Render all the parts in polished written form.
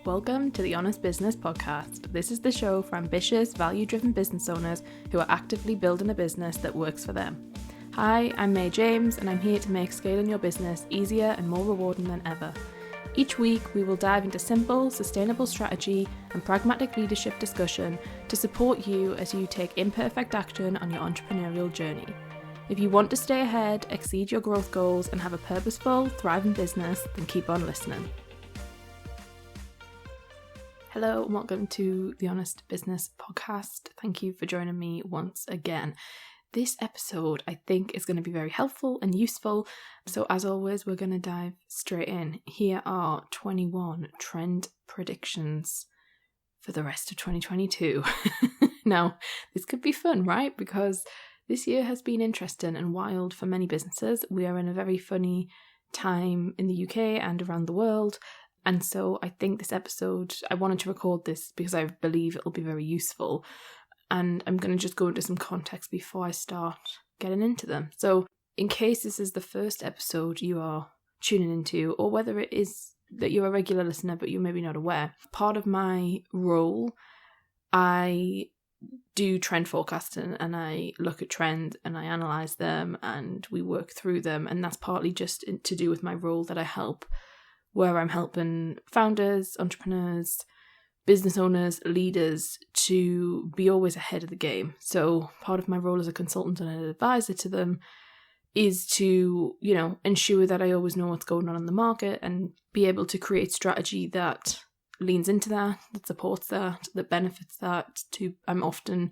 Welcome to the Honest Business Podcast. This is the show for ambitious, value-driven business owners who are actively building a business that works for them. Hi, I'm May James, and I'm here to make scaling your business easier and more rewarding than ever. Each week, we will dive into simple, sustainable strategy and pragmatic leadership discussion to support you as you take imperfect action on your entrepreneurial journey. If you want to stay ahead, exceed your growth goals, and have a purposeful, thriving business, then keep on listening. Hello and welcome to the Honest Business Podcast. Thank you for joining me once again. This episode I think is going to be very helpful and useful. So as always, we're going to dive straight in. Here are 21 trend predictions for the rest of 2022. Now, this could be fun, right? Because this year has been interesting and wild for many businesses. We are in a very funny time in the UK and around the world. And so I think this episode, I wanted to record this because I believe it'll be very useful. And I'm going to just go into some context before I start getting into them. So in case this is the first episode you are tuning into, or whether it is that you're a regular listener but you're maybe not aware, part of my role, I do trend forecasting and I look at trends and I analyse them and we work through them. And that's partly just to do with my role that I help, where I'm helping founders, entrepreneurs, business owners, leaders to be always ahead of the game. So part of my role as a consultant and an advisor to them is to, ensure that I always know what's going on in the market and be able to create strategy that leans into that supports that benefits that. I'm often,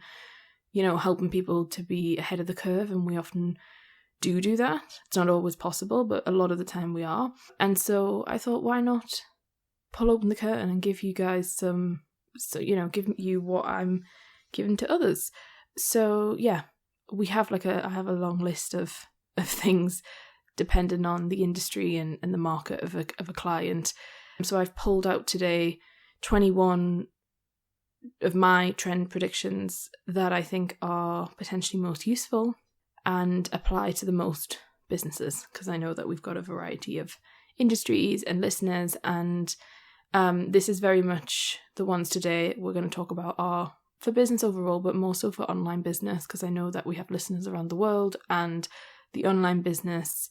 helping people to be ahead of the curve, and we often do that. It's not always possible, but a lot of the time we are. And so I thought, why not pull open the curtain and give you guys give you what I'm giving to others. So yeah, we have I have a long list of things depending on the industry and the market of a client. So I've pulled out today 21 of my trend predictions that I think are potentially most useful and apply to the most businesses, because I know that we've got a variety of industries and listeners, and this is very much the ones today we're going to talk about are for business overall, but more so for online business, because I know that we have listeners around the world, and the online business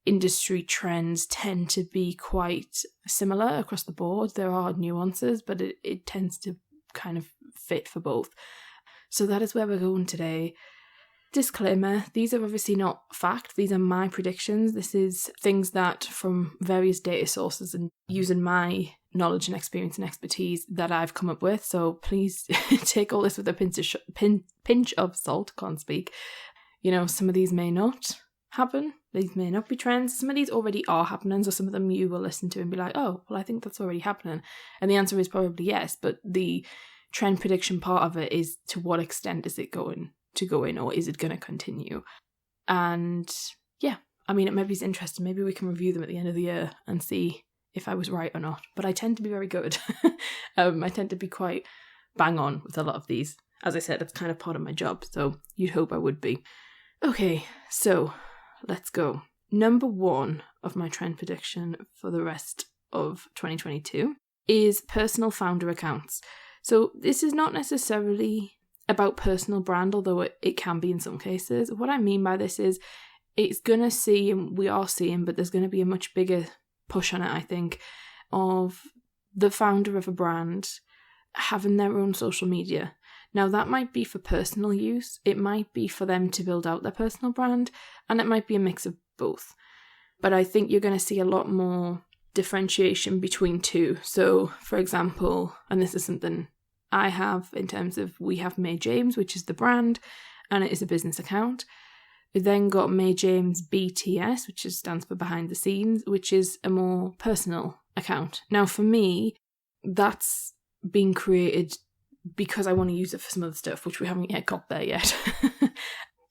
industry trends tend to be quite similar across the board. There are nuances, but it tends to kind of fit for both. So that is where we're going today. Disclaimer, these are obviously not fact. These are my predictions. This is things that from various data sources and using my knowledge and experience and expertise that I've come up with. So please take all this with a pinch of salt. Can't speak. Some of these may not happen. These may not be trends. Some of these already are happening. So some of them you will listen to and be like, oh, well, I think that's already happening. And the answer is probably yes. But the trend prediction part of it is, to what extent is it going to go in, or is it going to continue? And yeah, it maybe is interesting. Maybe we can review them at the end of the year and see if I was right or not. But I tend to be very good. I tend to be quite bang on with a lot of these. As I said, it's kind of part of my job, so you'd hope I would be. Okay, so let's go. Number 1 of my trend prediction for the rest of 2022 is personal founder accounts. So this is not necessarily about personal brand, although it can be in some cases. What I mean by this is it's going to see, and we are seeing, but there's going to be a much bigger push on it, I think, of the founder of a brand having their own social media. Now, that might be for personal use, it might be for them to build out their personal brand, and it might be a mix of both. But I think you're going to see a lot more differentiation between two. So, for example, and this is something I have in terms of, we have May James, which is the brand, and it is a business account. We then got May James BTS, which stands for behind the scenes, which is a more personal account. Now, for me, that's been created because I want to use it for some other stuff, which we haven't yet got there yet.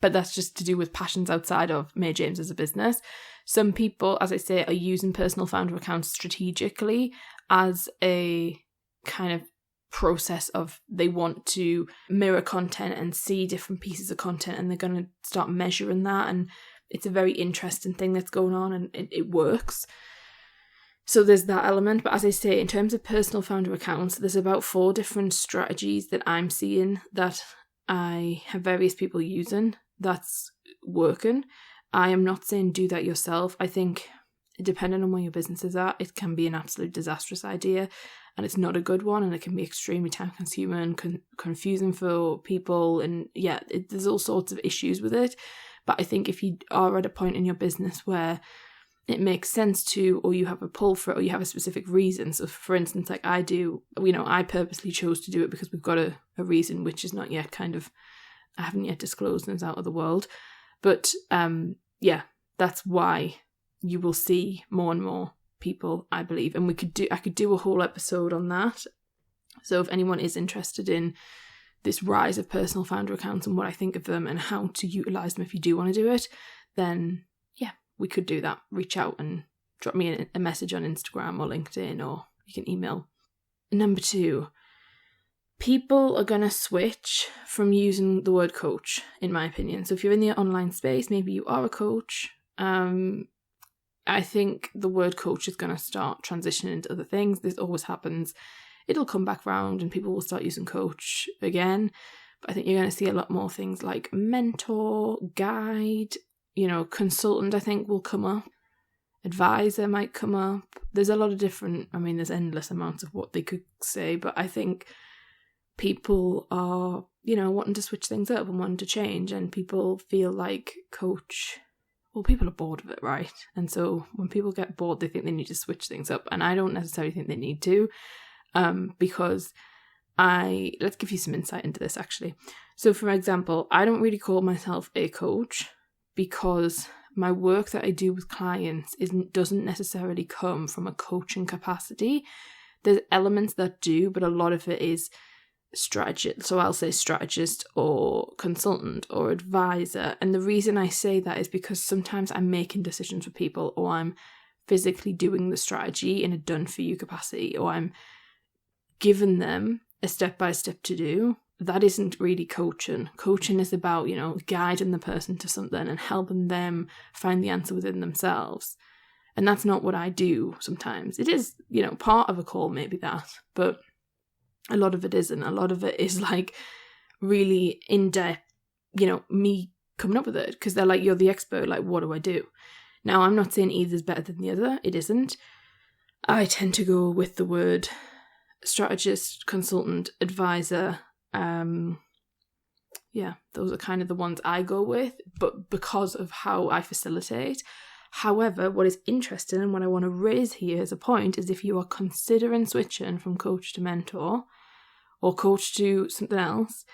But that's just to do with passions outside of May James as a business. Some people, as I say, are using personal founder accounts strategically as a kind of process of, they want to mirror content and see different pieces of content, and they're going to start measuring that, and it's a very interesting thing that's going on, and it works. So there's that element. But as I say, in terms of personal founder accounts, there's about 4 different strategies that I'm seeing that I have various people using that's working. I am not saying do that yourself. I think depending on where your business is at, it can be an absolute disastrous idea and it's not a good one, and it can be extremely time consuming and confusing for people, and there's all sorts of issues with it. But I think if you are at a point in your business where it makes sense to, or you have a pull for it, or you have a specific reason. So for instance, like I do, I purposely chose to do it because we've got a reason, which is not yet I haven't yet disclosed and it's out of the world. But that's why you will see more and more people, I believe. And I could do a whole episode on that. So if anyone is interested in this rise of personal founder accounts and what I think of them and how to utilize them if you do want to do it, then we could do that. Reach out and drop me a message on Instagram or LinkedIn, or you can email. Number 2, people are going to switch from using the word coach, in my opinion. So if you're in the online space, maybe you are a coach. I think the word coach is going to start transitioning into other things. This always happens. It'll come back round and people will start using coach again. But I think you're going to see a lot more things like mentor, guide, consultant, I think, will come up. Advisor might come up. There's a lot of different, there's endless amounts of what they could say, but I think people are, wanting to switch things up and wanting to change, and people feel like coach, people are bored of it, right? And so when people get bored, they think they need to switch things up, and I don't necessarily think they need to, because let's give you some insight into this, actually. So for example, I don't really call myself a coach, because my work that I do with clients doesn't necessarily come from a coaching capacity. There's elements that do, but a lot of it is strategist. So I'll say strategist or consultant or advisor. And the reason I say that is because sometimes I'm making decisions for people, or I'm physically doing the strategy in a done for you capacity, or I'm giving them a step-by-step to do. That isn't really coaching. Coaching is about, guiding the person to something and helping them find the answer within themselves. And that's not what I do sometimes. It is, part of a call, maybe that, but a lot of it isn't. A lot of it is like really in-depth, me coming up with it, because they're like, you're the expert, like, what do I do? Now, I'm not saying either is better than the other. It isn't. I tend to go with the word strategist, consultant, advisor. Those are kind of the ones I go with, but because of how I facilitate. However, what is interesting and what I want to raise here as a point is if you are considering switching from coach to mentor or coach to something else,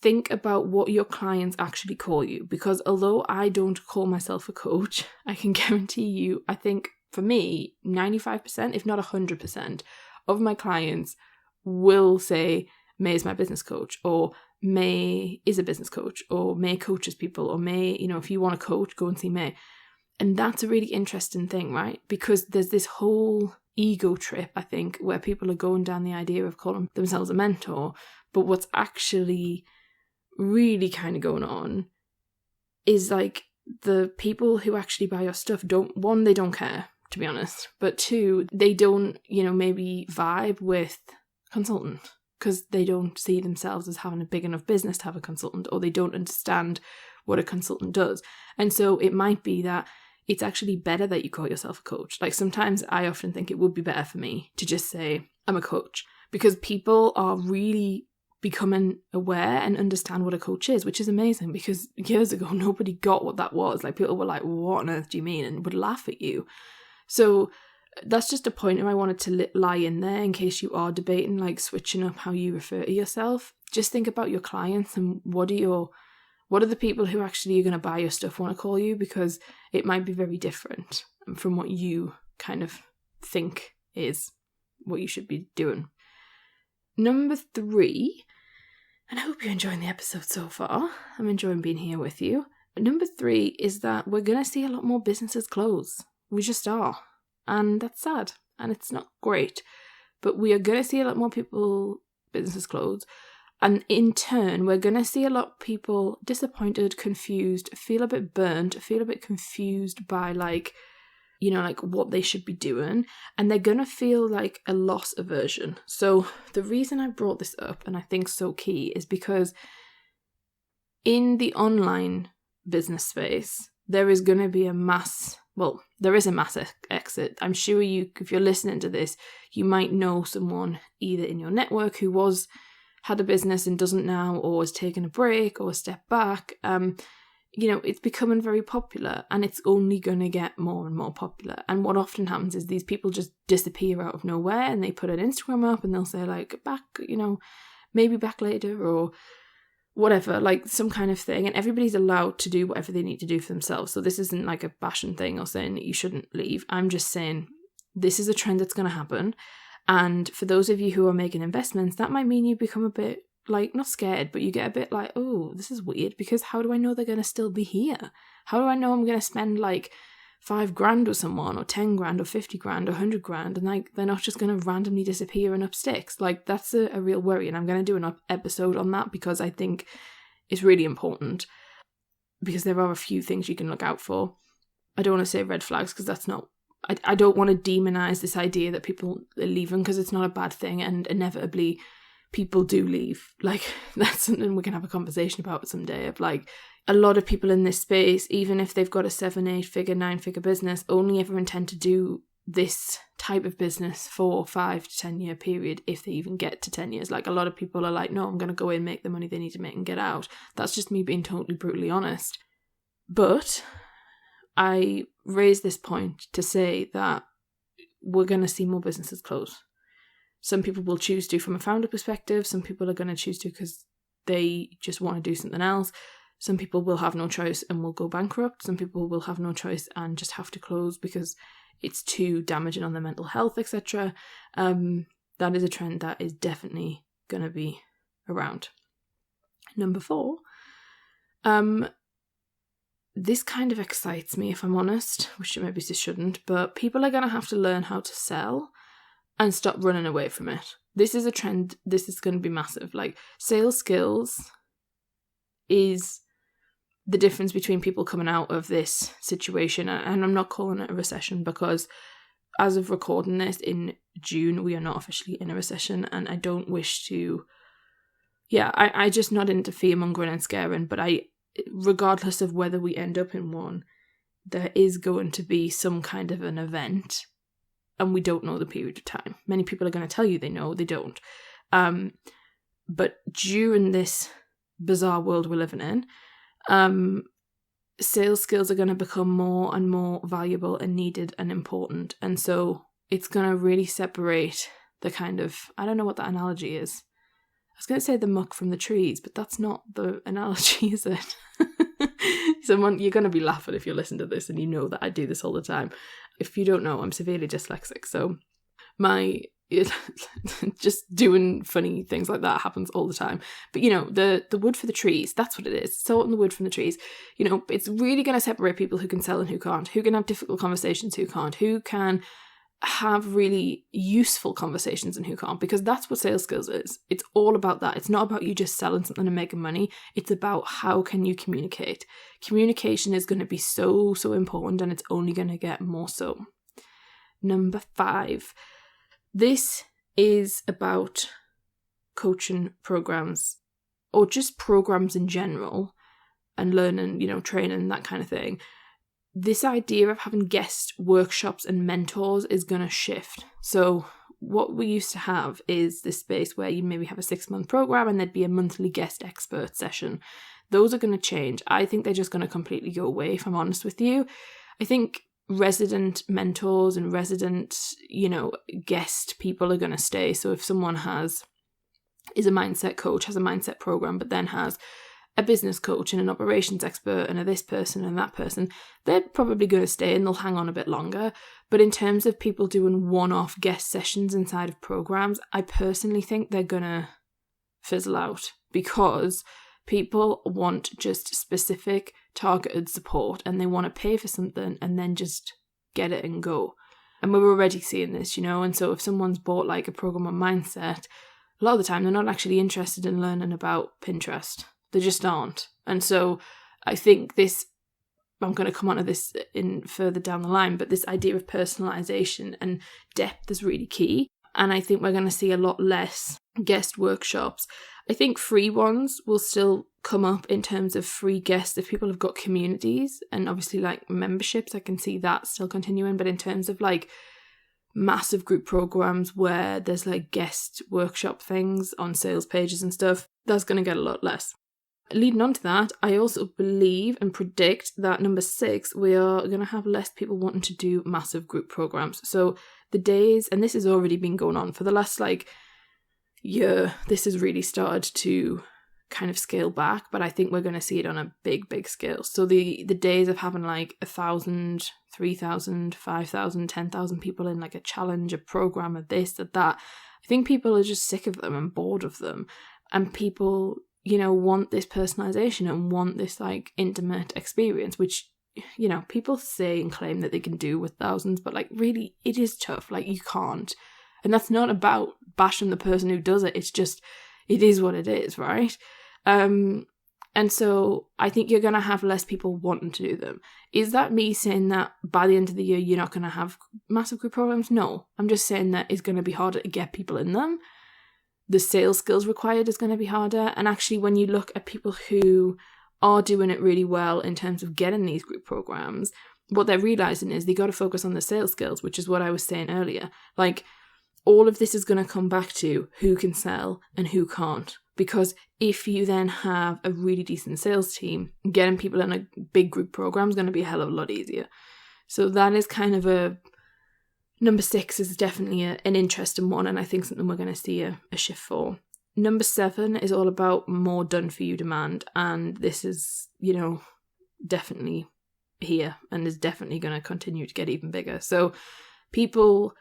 think about what your clients actually call you. Because although I don't call myself a coach, I can guarantee you, I think for me, 95%, if not 100% of my clients will say, May is my business coach, or May is a business coach, or May coaches people, or May, if you want a coach, go and see May. And that's a really interesting thing, right? Because there's this whole ego trip, I think, where people are going down the idea of calling themselves a mentor. But what's actually really kind of going on is like the people who actually buy your stuff they don't care, to be honest. But 2, they don't, maybe vibe with consultant, because they don't see themselves as having a big enough business to have a consultant, or they don't understand what a consultant does. And so it might be that it's actually better that you call yourself a coach. Like sometimes I often think it would be better for me to just say I'm a coach, because people are really becoming aware and understand what a coach is, which is amazing, because years ago nobody got what that was. Like people were like, what on earth do you mean? And would laugh at you. So that's just a pointer I wanted to lie in there in case you are debating like switching up how you refer to yourself. Just think about your clients and what are the people who actually are going to buy your stuff want to call you, because it might be very different from what you kind of think is what you should be doing. Number 3, and I hope you're enjoying the episode so far. I'm enjoying being here with you. Number 3 is that we're going to see a lot more businesses close. We just are. And that's sad. And it's not great. But we are going to see a lot more businesses close. And in turn, we're going to see a lot of people disappointed, confused, feel a bit burnt, feel a bit confused by like like what they should be doing, and they're going to feel like a loss aversion. So the reason I brought this up, and I think so key, is because in the online business space, there is going to be a mass exit. I'm sure if you're listening to this, you might know someone either in your network who had a business and doesn't now, or has taken a break or a step back. It's becoming very popular, and it's only going to get more and more popular. And what often happens is these people just disappear out of nowhere, and they put an Instagram up and they'll say like, back, maybe back later or whatever, like some kind of thing. And everybody's allowed to do whatever they need to do for themselves. So this isn't like a bashing thing or saying that you shouldn't leave. I'm just saying this is a trend that's going to happen. And for those of you who are making investments, that might mean you become a bit like, not scared, but you get a bit like, oh, this is weird, because how do I know they're going to still be here? How do I know I'm going to spend like $5,000 with someone, or 10 grand, or 50 grand, or 100 grand, and like they're not just going to randomly disappear and up sticks? Like, that's a real worry, and I'm going to do an episode on that because I think it's really important, because there are a few things you can look out for. I don't want to say red flags, because that's not, I don't want to demonize this idea that people are leaving, because it's not a bad thing, and inevitably people do leave. Like, that's something we can have a conversation about someday, of like, a lot of people in this space, even if they've got a 7, 8 figure, 9 figure business, only ever intend to do this type of business for 5 to 10 year period, if they even get to 10 years. Like, a lot of people are like, no, I'm going to go in, make the money they need to make and get out. That's just me being totally brutally honest. But I raise this point to say that we're going to see more businesses close. Some people will choose to from a founder perspective. Some people are going to choose to because they just want to do something else. Some people will have no choice and will go bankrupt. Some people will have no choice and just have to close because it's too damaging on their mental health, etc. That is a trend that is definitely going to be around. Number 4, this kind of excites me, if I'm honest, which maybe this shouldn't, but people are going to have to learn how to sell and stop running away from it. This is a trend. This is going to be massive. Like, sales skills is the difference between people coming out of this situation. And I'm not calling it a recession, because as of recording this in June, we are not officially in a recession. And I don't wish to, I just not into fear mongering and scaring, but regardless of whether we end up in one, there is going to be some kind of an event, and we don't know the period of time. Many people are going to tell you they know, they don't. But during this bizarre world we're living in, sales skills are going to become more and more valuable and needed and important. And so it's going to really separate the kind of, I don't know what that analogy is. I was going to say the muck from the trees, but that's not the analogy, is it? Someone, you're going to be laughing if you listen to this and you know that I do this all the time. If you don't know, I'm severely dyslexic, so just doing funny things like that happens all the time. But the wood for the trees, that's what it is. Salt in the wood from the trees. It's really going to separate people who can sell and who can't, who can have difficult conversations, who can't, who can have really useful conversations and who can't, because that's what sales skills is. It's all about that. It's not about you just selling something and making money. It's about how can you communicate. Communication is going to be so, so important, and it's only going to get more so. Number 5. This is about coaching programs, or just programs in general, and learning, training, that kind of thing. This idea of having guest workshops and mentors is going to shift. So what we used to have is this space where you maybe have a 6-month program and there'd be a monthly guest expert session. Those are going to change. I think they're just going to completely go away, if I'm honest with you. I think resident mentors and resident, guest people are going to stay. So if someone is a mindset coach, has a mindset program, but then has a business coach and an operations expert and a this person and that person, they're probably going to stay and they'll hang on a bit longer. But in terms of people doing one-off guest sessions inside of programs, I personally think they're going to fizzle out, because people want just specific targeted support and they want to pay for something and then just get it and go. And we're already seeing this, and so if someone's bought like a program on mindset, a lot of the time they're not actually interested in learning about Pinterest. They just aren't. And so I think this I'm going to come onto this in further down the line, but this idea of personalization and depth is really key. And I think we're going to see a lot less guest workshops. I think free ones will still come up in terms of free guests if people have got communities, and obviously like memberships, I can see that still continuing. But in terms of like massive group programs where there's like guest workshop things on sales pages and stuff, that's going to get a lot less. Leading on to that, I also believe and predict that number 6, we are going to have less people wanting to do massive group programs. So the days, and this has already been going on for the last like year, this has really started to kind of scale back, but I think we're going to see it on a big scale. So the days of having like 1,000, 3,000, 5,000, 10,000 people in like a challenge, a program, of this, of that, I think people are just sick of them and bored of them, and people, you know, want this personalization and want this like intimate experience, which, you know, people say and claim that they can do with thousands, but like really it is tough. Like you can't. And that's not about bashing the person who does it. It's just, it is what it is, right? And so I think you're going to have less people wanting to do them. Is that me saying that by the end of the year you're not going to have massive group programs? No, I'm just saying that it's going to be harder to get people in them. The sales skills required is going to be harder. And actually, when you look at people who are doing it really well in terms of getting these group programs, what they're realizing is they got to focus on the sales skills, which is what I was saying earlier. Like, all of this is going to come back to who can sell and who can't. Because if you then have a really decent sales team, getting people in a big group program is going to be a hell of a lot easier. So that is kind of a... Number 6 is definitely an interesting one, and I think something we're going to see a shift for. Number 7 is all about more done-for-you demand, and this is, you know, definitely here and is definitely going to continue to get even bigger. So people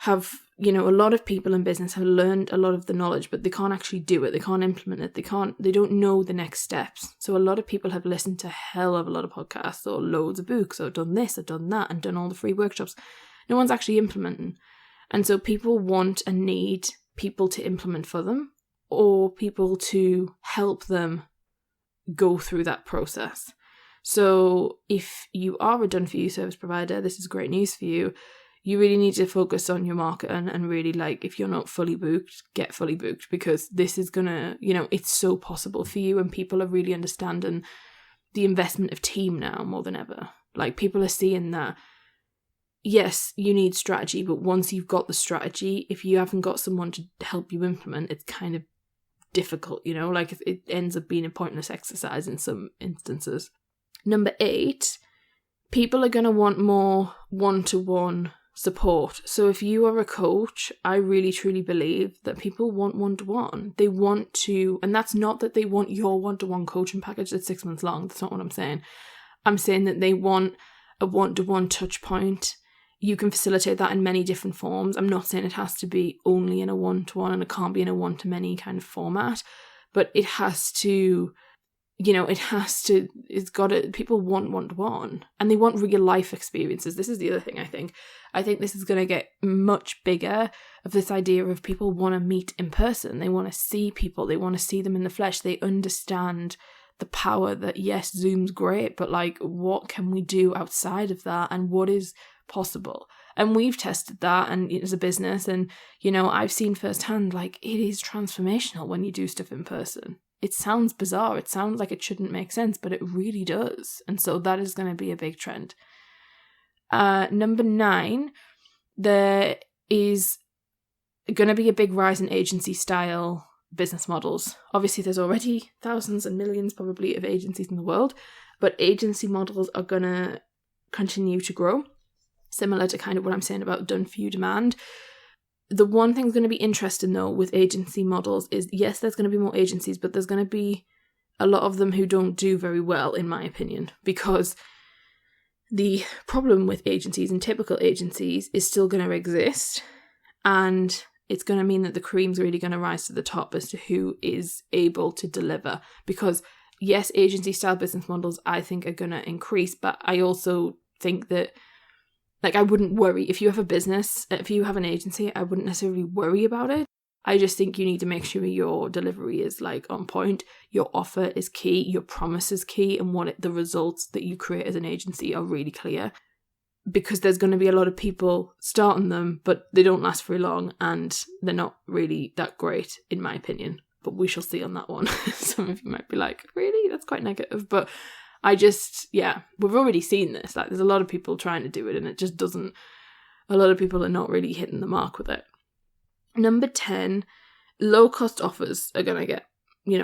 have, you know, a lot of people in business have learned a lot of the knowledge, but they can't actually do it. They can't implement it. They don't know the next steps. So a lot of people have listened to a hell of a lot of podcasts or loads of books or done this or done that and done all the free workshops. No one's actually implementing. And so people want and need people to implement for them or people to help them go through that process. So if you are a done-for-you service provider, this is great news for you. You really need to focus on your marketing and really, like, if you're not fully booked, get fully booked, because this is gonna, you know, it's so possible for you, and people are really understanding the investment of team now more than ever. Like, people are seeing that, yes, you need strategy, but once you've got the strategy, if you haven't got someone to help you implement, it's kind of difficult, you know, like it ends up being a pointless exercise in some instances. Number 8, people are going to want more one-to-one support. So if you are a coach, I really truly believe that people want one-to-one. They want to, and that's not that they want your one-to-one coaching package that's 6 months long. That's not what I'm saying. I'm saying that they want a one-to-one touch point. You can facilitate that in many different forms. I'm not saying it has to be only in a one-to-one and it can't be in a one-to-many kind of format, but it has to, you know, it's got to, people want one-to-one and they want real life experiences. This is the other thing I think. I think this is going to get much bigger, of this idea of people want to meet in person. They want to see people. They want to see them in the flesh. They understand the power that, yes, Zoom's great, but like, what can we do outside of that and what is possible? And we've tested that and as a business, and, you know, I've seen firsthand, like, it is transformational when you do stuff in person. It sounds bizarre. It sounds like it shouldn't make sense, but it really does. And so that is going to be a big trend. Number 9, there is going to be a big rise in agency style business models. Obviously, there's already thousands and millions probably of agencies in the world, but agency models are going to continue to grow, similar to kind of what I'm saying about done-for-you demand. The one thing that's going to be interesting, though, with agency models is, yes, there's going to be more agencies, but there's going to be a lot of them who don't do very well, in my opinion, because the problem with agencies and typical agencies is still going to exist, and it's going to mean that the cream's really going to rise to the top as to who is able to deliver. Because, yes, agency-style business models, I think, are going to increase, but I also think that, like, I wouldn't worry. If you have a business, if you have an agency, I wouldn't necessarily worry about it. I just think you need to make sure your delivery is like on point. Your offer is key. Your promise is key. And the results that you create as an agency are really clear. Because there's going to be a lot of people starting them, but they don't last very long and they're not really that great, in my opinion. But we shall see on that one. Some of you might be like, really? That's quite negative. But we've already seen this. Like, there's a lot of people trying to do it and it just doesn't, a lot of people are not really hitting the mark with it. Number 10, low cost offers are going to get,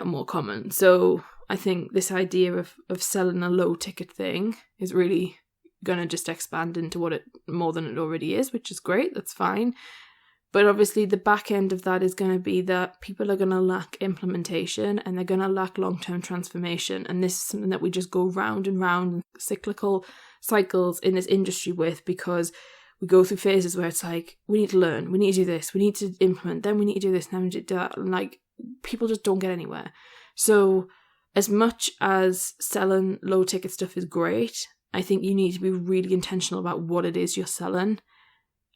more common. So I think this idea of selling a low ticket thing is really going to just expand into more than it already is, which is great. That's fine. But obviously the back end of that is going to be that people are going to lack implementation and they're going to lack long-term transformation. And this is something that we just go round and round in cyclical cycles in this industry with, because we go through phases where it's like, we need to learn, we need to do this, we need to implement, then we need to do this, and then we need to do that. And like, people just don't get anywhere. So as much as selling low ticket stuff is great, I think you need to be really intentional about what it is you're selling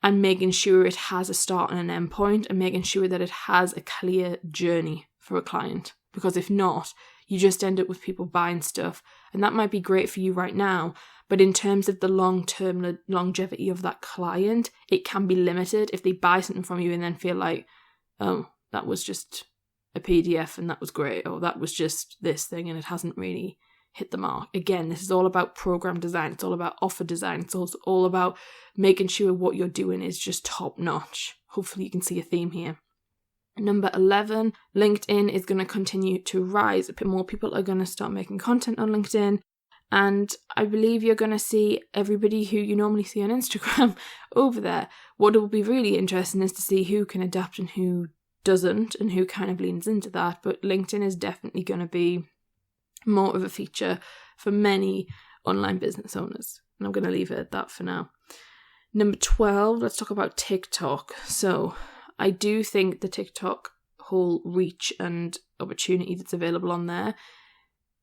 and making sure it has a start and an end point, and making sure that it has a clear journey for a client. Because if not, you just end up with people buying stuff, and that might be great for you right now, but in terms of the long-term longevity of that client, it can be limited if they buy something from you and then feel like, oh, that was just a PDF and that was great, or that was just this thing and it hasn't really hit the mark. Again, this is all about program design. It's all about offer design. It's also all about making sure what you're doing is just top notch. Hopefully you can see a theme here. Number 11, LinkedIn is going to continue to rise. A bit more people are going to start making content on LinkedIn. And I believe you're going to see everybody who you normally see on Instagram over there. What will be really interesting is to see who can adapt and who doesn't, and who kind of leans into that. But LinkedIn is definitely going to be more of a feature for many online business owners. And I'm going to leave it at that for now. Number 12, let's talk about TikTok. So I do think the TikTok whole reach and opportunity that's available on there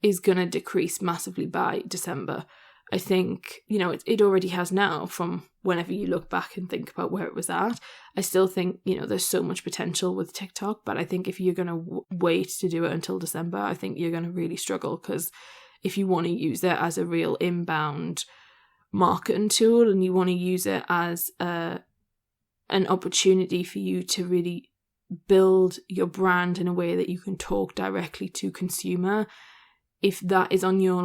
is going to decrease massively by December. I think, it already has now from whenever you look back and think about where it was at. I still think, there's so much potential with TikTok, but I think if you're going to wait to do it until December, I think you're going to really struggle, because if you want to use it as a real inbound marketing tool and you want to use it as an opportunity for you to really build your brand in a way that you can talk directly to consumer, if that is on your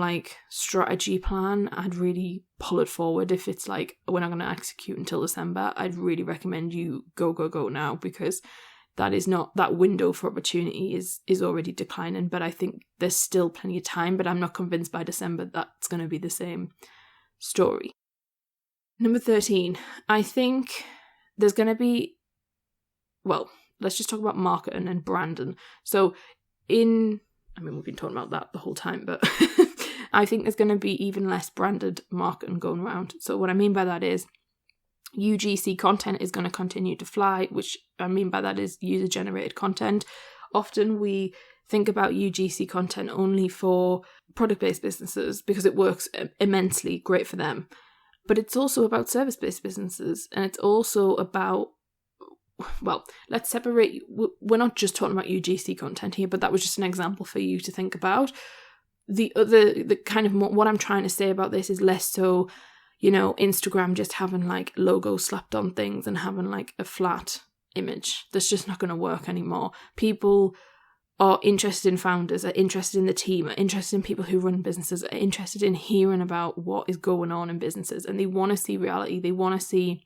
strategy plan, I'd really pull it forward. If it's like, we're not going to execute until December, I'd really recommend you go now, because that window for opportunity is already declining. But I think there's still plenty of time, but I'm not convinced by December that's going to be the same story. Number 13, I think there's going to be, let's just talk about marketing and branding. So we've been talking about that the whole time, but I think there's going to be even less branded marketing going around. So what I mean by that is UGC content is going to continue to fly, which I mean by that is user-generated content. Often we think about UGC content only for product-based businesses because it works immensely great for them. But it's also about service-based businesses, and it's also about, let's separate. We're not just talking about UGC content here, but that was just an example for you to think about. The kind of what I'm trying to say about this is less so, Instagram just having logos slapped on things and having a flat image. That's just not going to work anymore. People are interested in founders, are interested in the team, are interested in people who run businesses, are interested in hearing about what is going on in businesses, and they want to see reality. They want to see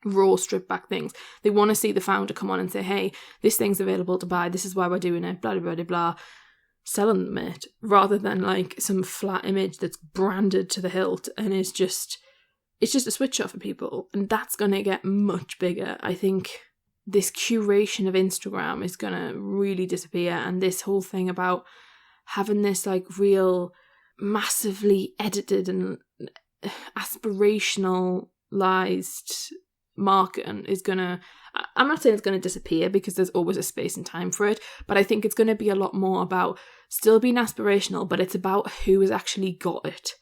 raw, stripped back things. They want to see the founder come on and say, hey, this thing's available to buy, this is why we're doing it, blah, blah, blah, blah, selling them it, rather than some flat image that's branded to the hilt and it's just a switch off for people. And that's going to get much bigger. I think this curation of Instagram is going to really disappear, and this whole thing about having this real massively edited and aspirationalized marketing is going to, I'm not saying it's going to disappear because there's always a space and time for it, but I think it's going to be a lot more about still being aspirational, but it's about who has actually got it.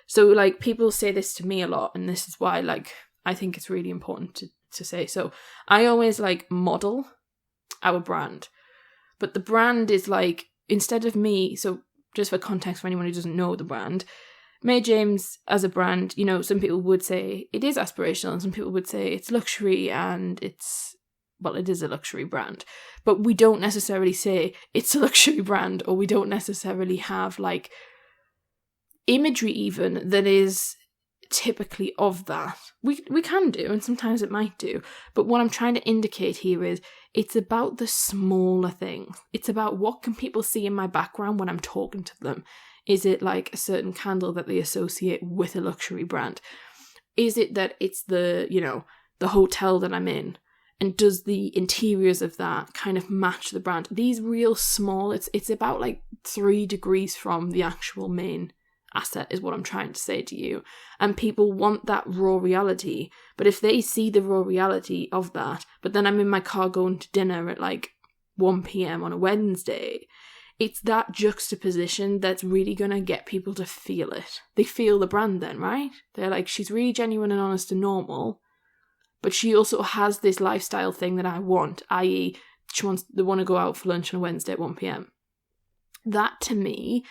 So people say this to me a lot, and this is why I think it's really important to say. So I always model our brand. But the brand is like, instead of me, so just for context for anyone who doesn't know the brand, Mary James as a brand, you know, some people would say it is aspirational and some people would say it's luxury and it is a luxury brand. But we don't necessarily say it's a luxury brand, or we don't necessarily have like imagery even that is typically of that. We can do, and sometimes it might do, but what I'm trying to indicate here is it's about the smaller things. It's about what can people see in my background when I'm talking to them. Is it like a certain candle that they associate with a luxury brand? Is it that it's the, you know, the hotel that I'm in, and does the interiors of that kind of match the brand? These real small, it's about like 3 degrees from the actual main asset is what I'm trying to say to you. And people want that raw reality. But if they see the raw reality of that, but then I'm in my car going to dinner at like 1 p.m. on a Wednesday, it's that juxtaposition that's really going to get people to feel it. They feel the brand then, right? They're like, she's really genuine and honest and normal, but she also has this lifestyle thing that I want, i.e. they want to go out for lunch on a Wednesday at 1 p.m. That to me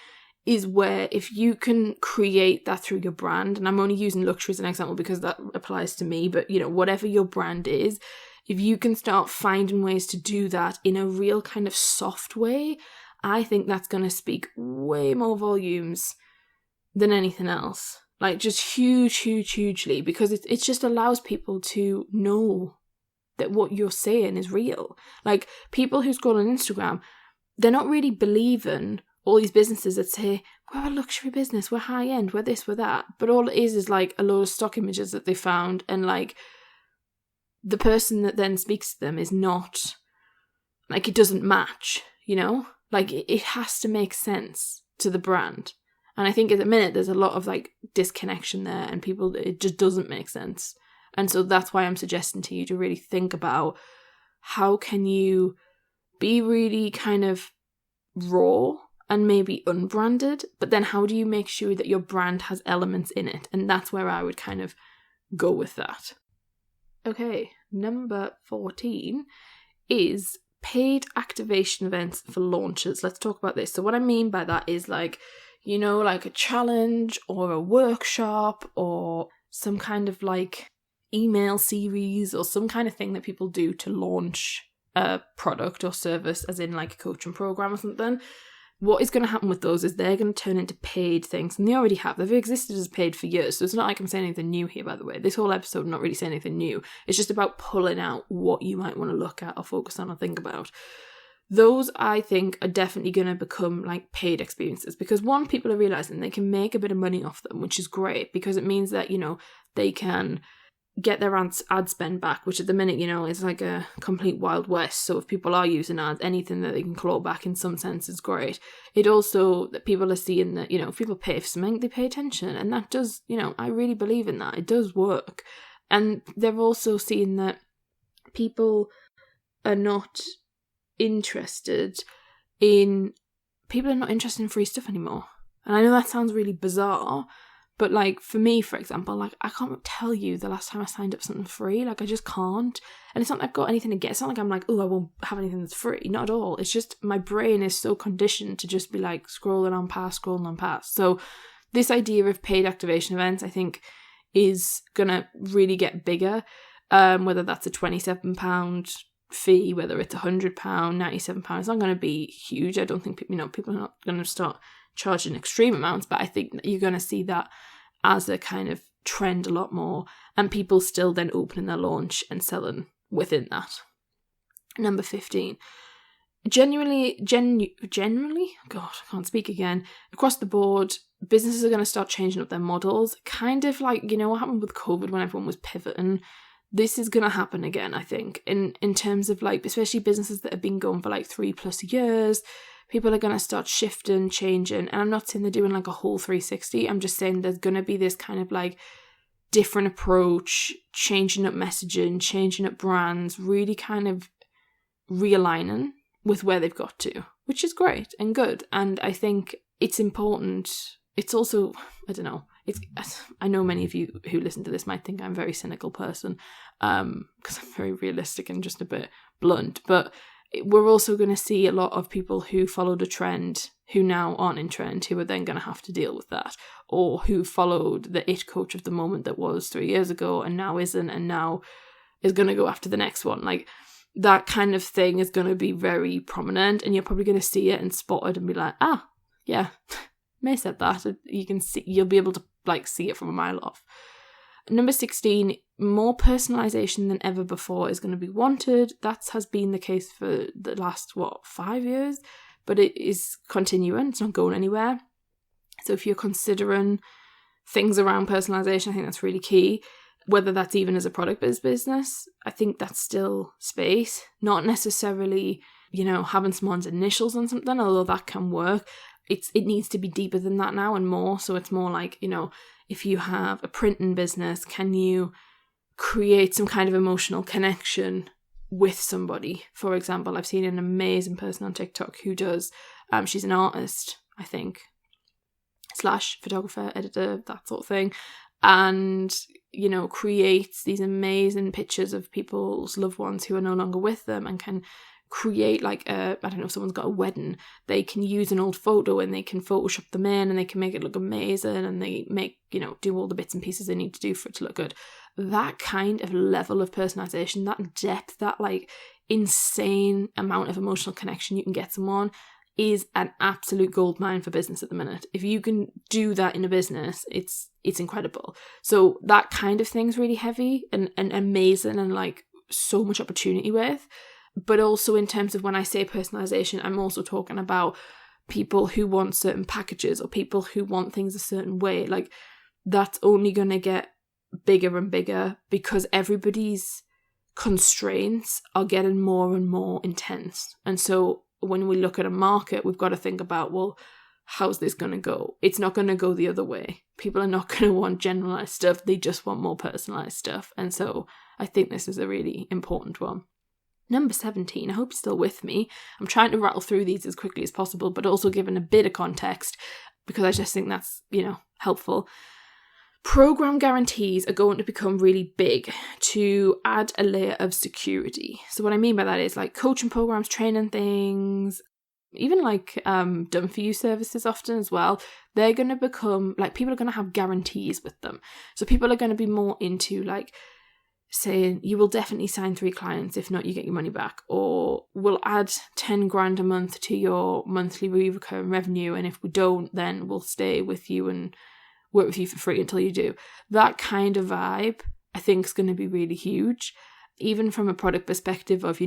is where, if you can create that through your brand, and I'm only using luxury as an example because that applies to me, but you know, whatever your brand is, if you can start finding ways to do that in a real kind of soft way, I think that's going to speak way more volumes than anything else. Like just hugely, because it just allows people to know that what you're saying is real. Like people who scroll on Instagram, they're not really believing all these businesses that say, we're a luxury business, we're high end, we're this, we're that. But all it is like a load of stock images that they found, and like the person that then speaks to them is not, like it doesn't match, you know? Like it has to make sense to the brand. And I think at the minute there's a lot of like disconnection there, and people, it just doesn't make sense. And so that's why I'm suggesting to you to really think about how can you be really kind of raw and maybe unbranded, but then how do you make sure that your brand has elements in it? And that's where I would kind of go with that. Okay, number 14 is paid activation events for launches. Let's talk about this. So what I mean by that is like, you know, like a challenge or a workshop or some kind of like email series or some kind of thing that people do to launch a product or service, as in like a coaching program or something. What is going to happen with those is they're going to turn into paid things, and they already have. They've existed as paid for years, so it's not like I'm saying anything new here, by the way. This whole episode, I'm not really saying anything new. It's just about pulling out what you might want to look at or focus on or think about. Those, I think, are definitely going to become like paid experiences, because one, people are realising they can make a bit of money off them, which is great, because it means that, you know, they can get their ad spend back, which at the minute, you know, is like a complete wild west. So if people are using ads, anything that they can claw back in some sense is great. It also, that people are seeing that, you know, if people pay for something, they pay attention, and that does, you know, I really believe in that. It does work. And they're also seeing that people are not interested in free stuff anymore. And I know that sounds really bizarre, but like for me, for example, like I can't tell you the last time I signed up for something free. Like I just can't. And it's not like I've got anything to get. It's not like I'm like, oh, I won't have anything that's free. Not at all. It's just my brain is so conditioned to just be like scrolling on past. So this idea of paid activation events, I think, is gonna really get bigger. Whether that's a £27 fee, whether it's £100, £97, it's not going to be huge. I don't think people are not going to start charging extreme amounts, but I think that you're going to see that as a kind of trend a lot more, and people still then opening their launch and selling within that. Number 15. Generally, God, I can't speak again. Across the board, businesses are going to start changing up their models, kind of like, you know, what happened with COVID when everyone was pivoting. This is going to happen again, I think, in terms of like, especially businesses that have been going for like 3+ years. People are going to start shifting, changing, and I'm not saying they're doing like a whole 360. I'm just saying there's going to be this kind of like different approach, changing up messaging, changing up brands, really kind of realigning with where they've got to, which is great and good. And I think it's important. It's also, I don't know, I know many of you who listen to this might think I'm a very cynical person, because I'm very realistic and just a bit blunt, but we're also going to see a lot of people who followed a trend who now aren't in trend, who are then going to have to deal with that, or who followed the it coach of the moment that was 3 years ago and now isn't, and now is going to go after the next one. Like, that kind of thing is going to be very prominent, and you're probably going to see it and spot it and be like, yeah, May said that. You can see, you'll be able to like see it from a mile off. Number 16, more personalization than ever before is going to be wanted. That has been the case for the last, 5 years? But it is continuing. It's not going anywhere. So if you're considering things around personalization, I think that's really key. Whether that's even as a product-based business, I think that's still space. Not necessarily, having someone's initials on something, although that can work. It needs to be deeper than that now and more. So it's more like, if you have a printing business, can you create some kind of emotional connection with somebody? For example, I've seen an amazing person on TikTok who does, she's an artist, I think, / photographer, editor, that sort of thing. And, creates these amazing pictures of people's loved ones who are no longer with them, and can create if someone's got a wedding, they can use an old photo and they can Photoshop them in and they can make it look amazing, and they make, do all the bits and pieces they need to do for it to look good. That kind of level of personalization, that depth, that like insane amount of emotional connection you can get someone is an absolute goldmine for business at the minute. If you can do that in a business, it's incredible. So that kind of thing's really heavy and amazing, and like so much opportunity with. But also in terms of when I say personalization, I'm also talking about people who want certain packages or people who want things a certain way. Like, that's only going to get bigger and bigger because everybody's constraints are getting more and more intense. And so when we look at a market, we've got to think about, well, how's this going to go? It's not going to go the other way. People are not going to want generalized stuff. They just want more personalized stuff. And so I think this is a really important one. Number 17, I hope you're still with me. I'm trying to rattle through these as quickly as possible, but also giving a bit of context because I just think that's, helpful. Program guarantees are going to become really big to add a layer of security. So what I mean by that is like coaching programs, training things, even like done for you services often as well. They're going to become like, people are going to have guarantees with them. So people are going to be more into like saying, you will definitely sign 3 clients, if not you get your money back, or we'll add 10 grand a month to your monthly recurring revenue, and if we don't, then we'll stay with you and work with you for free until you do. That kind of vibe I think is going to be really huge, even from a product perspective of,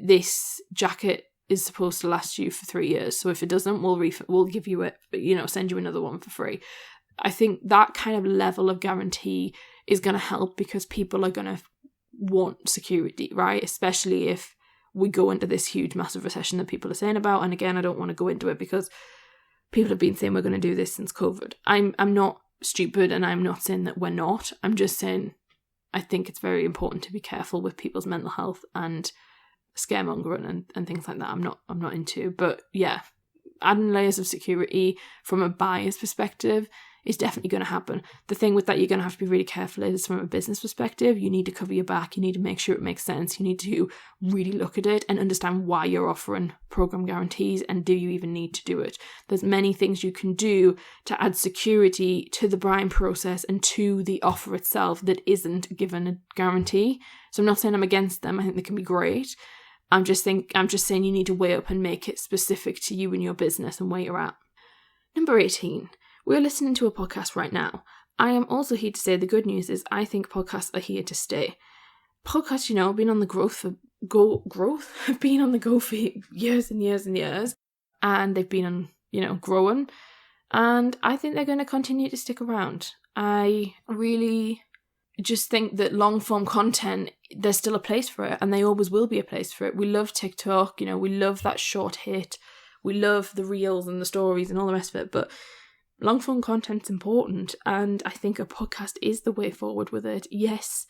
this jacket is supposed to last you for 3 years, so if it doesn't, we'll give you it, but send you another one for free. I think that kind of level of guarantee is going to help because people are going to want security, right? Especially if we go into this huge, massive recession that people are saying about. And again, I don't want to go into it because people have been saying we're going to do this since COVID. I'm not stupid, and I'm not saying that we're not. I'm just saying I think it's very important to be careful with people's mental health and scaremongering and things like that. I'm not into. But yeah, adding layers of security from a buyer's perspective is definitely going to happen. The thing with that you're going to have to be really careful is from a business perspective, you need to cover your back, you need to make sure it makes sense, you need to really look at it and understand why you're offering program guarantees, and do you even need to do it. There's many things you can do to add security to the buying process and to the offer itself that isn't given a guarantee. So I'm not saying I'm against them, I think they can be great. I'm just saying you need to weigh up and make it specific to you and your business and where you're at. Number 18. We're listening to a podcast right now. I am also here to say the good news is I think podcasts are here to stay. Podcasts, have been on the have been on the go for years and years and years, and they've been on, growing, and I think they're going to continue to stick around. I really just think that long form content, there's still a place for it, and there always will be a place for it. We love TikTok, we love that short hit, we love the reels and the stories and all the rest of it, but long form content's important, and I think a podcast is the way forward with it. Yes,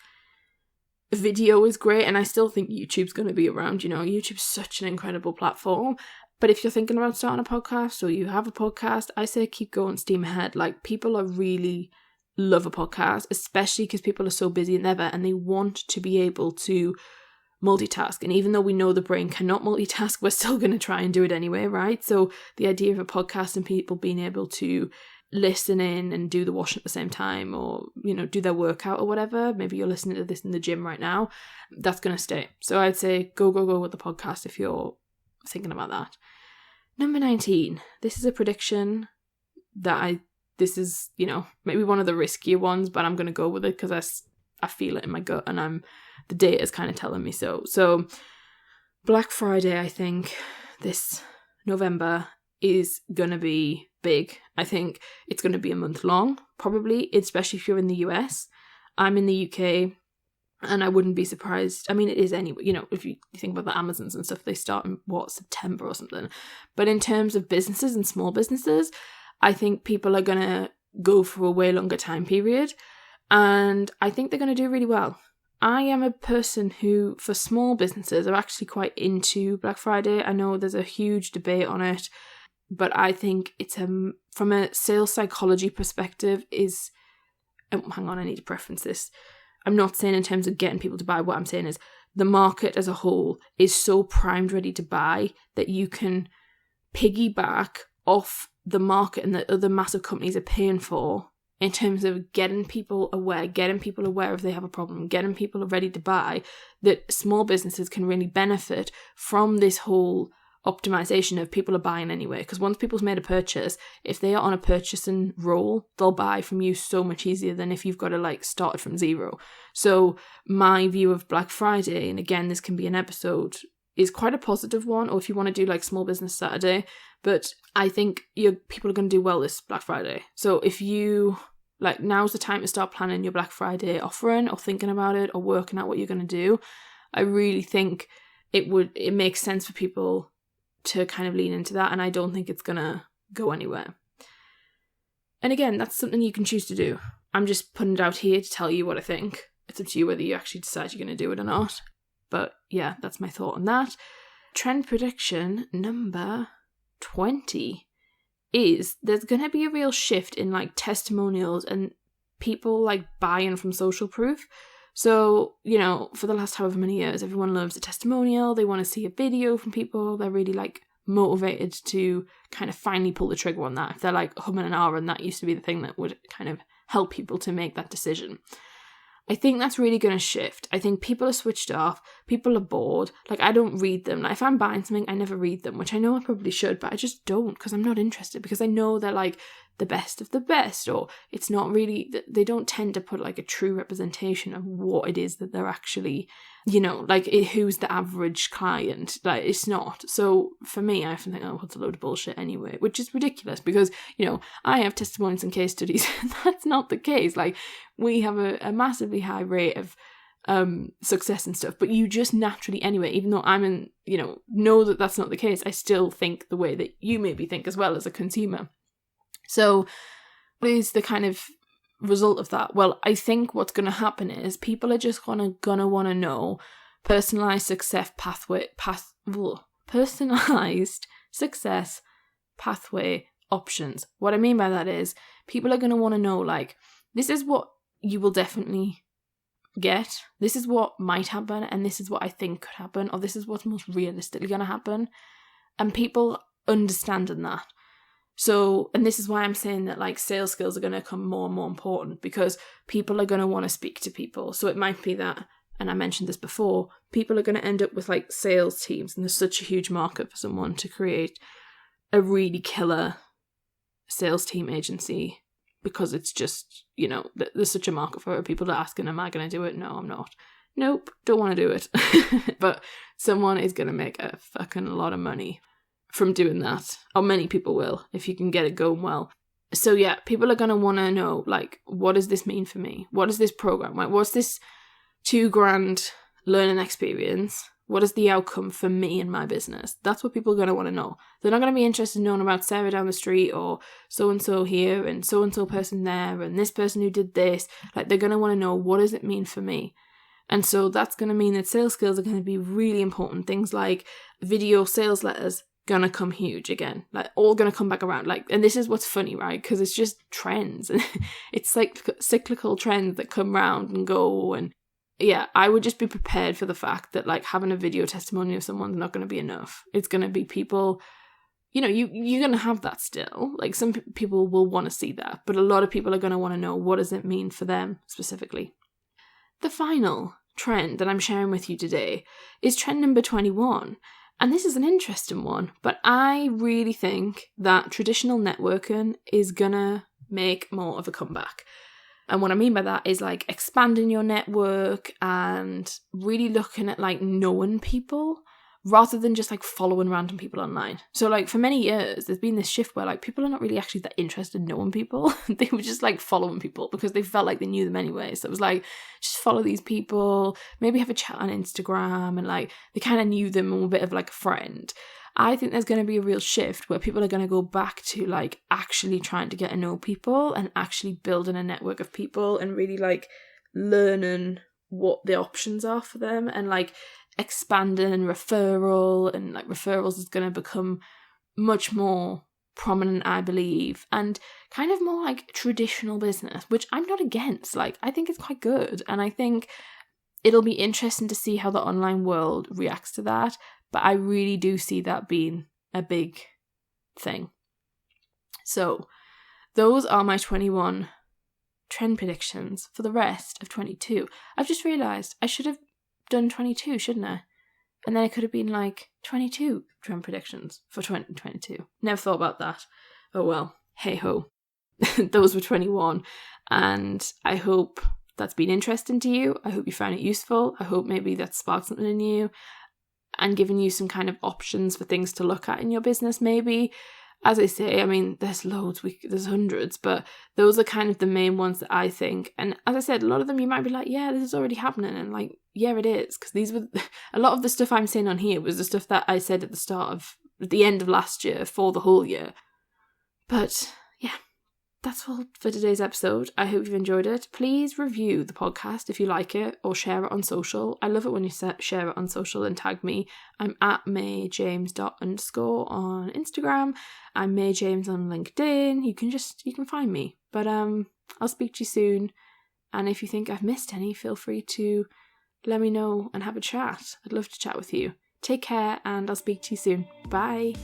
video is great, and I still think YouTube's going to be around. YouTube's such an incredible platform. But if you're thinking about starting a podcast or you have a podcast, I say keep going, steam ahead. Like, people are really love a podcast, especially because people are so busy and ever, and they want to be able to multitask. And even though we know the brain cannot multitask, we're still going to try and do it anyway, right? So the idea of a podcast and people being able to listen in and do the washing at the same time, or, you know, do their workout or whatever, maybe you're listening to this in the gym right now, that's going to stay. So I'd say go with the podcast if you're thinking about that. Number 19, this is a prediction that this is, you know, maybe one of the riskier ones, but I'm going to go with it because I feel it in my gut and the data is kind of telling me so. So Black Friday, I think this November is going to be big. I think it's going to be a month long, probably, especially if you're in the US. I'm in the UK and I wouldn't be surprised. I mean, it is anyway, you know, if you think about the Amazons and stuff, they start in September or something. But in terms of businesses and small businesses, I think people are going to go for a way longer time period. And I think they're going to do really well. I am a person who, for small businesses, are actually quite into Black Friday. I know there's a huge debate on it, but I think it's from a sales psychology perspective hang on, I need to preference this. I'm not saying in terms of getting people to buy. What I'm saying is the market as a whole is so primed ready to buy that you can piggyback off the market and that other massive companies are paying for in terms of getting people aware if they have a problem, getting people ready to buy, that small businesses can really benefit from this whole optimization of people are buying anyway. Because once people's made a purchase, if they are on a purchasing roll, they'll buy from you so much easier than if you've got to like start from zero. So my view of Black Friday, and again, this can be an episode, is quite a positive one, or if you want to do like Small Business Saturday, but I think people are going to do well this Black Friday. So if you, like, now's the time to start planning your Black Friday offering or thinking about it or working out what you're going to do. I really think it makes sense for people to kind of lean into that, and I don't think it's going to go anywhere. And again, that's something you can choose to do. I'm just putting it out here to tell you what I think. It's up to you whether you actually decide you're going to do it or not. But yeah, that's my thought on that. Trend prediction number 20 is there's going to be a real shift in like testimonials and people like buying from social proof. So, you know, for the last however many years, everyone loves a testimonial. They want to see a video from people. They're really like motivated to kind of finally pull the trigger on that. If they're like humming an hour, and that used to be the thing that would kind of help people to make that decision. I think that's really going to shift. I think people are switched off. People are bored. Like, I don't read them. Like, if I'm buying something, I never read them, which I know I probably should, but I just don't because I'm not interested, because I know they're like the best of the best, or it's not really, they don't tend to put like a true representation of what it is that they're actually, you know, like who's the average client. Like, it's not. So for me, I often think, oh, what's a load of bullshit anyway, which is ridiculous because, you know, I have testimonials and case studies. That's not the case. Like, we have a massively high rate of success and stuff, but you just naturally anyway, even though I'm in, you know that that's not the case, I still think the way that you maybe think as well as a consumer. So what is the kind of result of that? Well, I think what's going to happen is people are just gonna want to know personalized success pathway options. What I mean by that is people are going to want to know, like, this is what you will definitely get, this is what might happen, and this is what I think could happen, or this is what's most realistically going to happen. And people understanding that. So, and this is why I'm saying that like sales skills are going to become more and more important, because people are going to want to speak to people. So it might be that, and I mentioned this before, people are going to end up with like sales teams, and there's such a huge market for someone to create a really killer sales team agency, because it's just, you know, there's such a market for it. People are asking, am I going to do it? No, I'm not. Nope, don't want to do it. But someone is going to make a fucking lot of money from doing that, or many people will, if you can get it going well. So yeah, people are going to want to know, like, what does this mean for me? What is this program? Like, what's this $2,000 learning experience? What is the outcome for me and my business? That's what people are going to want to know. They're not going to be interested in knowing about Sarah down the street, or so-and-so here, and so-and-so person there, and this person who did this. Like, they're going to want to know, what does it mean for me? And so that's going to mean that sales skills are going to be really important. Things like video sales letters, gonna come huge again, like all gonna come back around. Like, and this is what's funny, right? Because it's just trends, and it's like cyclical trends that come round and go, and yeah, I would just be prepared for the fact that like having a video testimonial of someone's not going to be enough. It's going to be people, you're going to have that still. Like some people will want to see that, but a lot of people are going to want to know, what does it mean for them specifically? The final trend that I'm sharing with you today is trend number 21. And this is an interesting one, but I really think that traditional networking is gonna make more of a comeback. And what I mean by that is like expanding your network and really looking at like knowing people rather than just like following random people online. So like for many years, there's been this shift where like people are not really actually that interested in knowing people. They were just like following people because they felt like they knew them anyway. So it was like, just follow these people, maybe have a chat on Instagram, and like they kind of knew them and were a bit of like a friend. I think there's going to be a real shift where people are going to go back to like actually trying to get to know people and actually building a network of people and really like learning what the options are for them, and like expanding referral, and like referrals is going to become much more prominent, I believe, and kind of more like traditional business, which I'm not against. Like I think it's quite good, and I think it'll be interesting to see how the online world reacts to that, but I really do see that being a big thing. So those are my 21 trend predictions for the rest of 22. I've just realised I should have done 22, shouldn't I? And then it could have been like 22 trend predictions for 2022. Never thought about that. Oh well, hey ho. Those were 21, and I hope that's been interesting to you. I hope you found it useful. I hope maybe that sparked something in you and given you some kind of options for things to look at in your business maybe. As I say, I mean, there's loads, there's hundreds, but those are kind of the main ones that I think. And as I said, a lot of them you might be like, yeah, this is already happening. And like, yeah, it is. Because these were, a lot of the stuff I'm saying on here was the stuff that I said at the end of last year for the whole year. But yeah, that's all for today's episode. I hope you've enjoyed it. Please review the podcast if you like it, or share it on social. I love it when you share it on social and tag me. I'm at mayjames._ on Instagram. I'm mayjames on LinkedIn. You can find me. But I'll speak to you soon. And if you think I've missed any, feel free to let me know and have a chat. I'd love to chat with you. Take care, and I'll speak to you soon. Bye.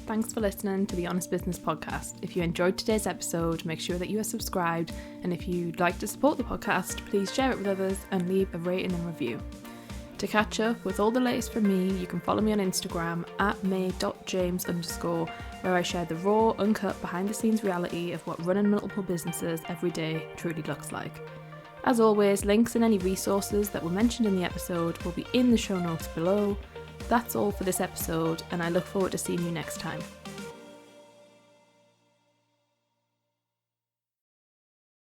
Thanks for listening to the Honest Business Podcast. If you enjoyed today's episode, make sure that you are subscribed. And if you'd like to support the podcast, please share it with others and leave a rating and review. To catch up with all the latest from me, you can follow me on Instagram at may.james_, where I share the raw, uncut, behind the scenes reality of what running multiple businesses every day truly looks like. As always, links and any resources that were mentioned in the episode will be in the show notes below. That's all for this episode, and I look forward to seeing you next time.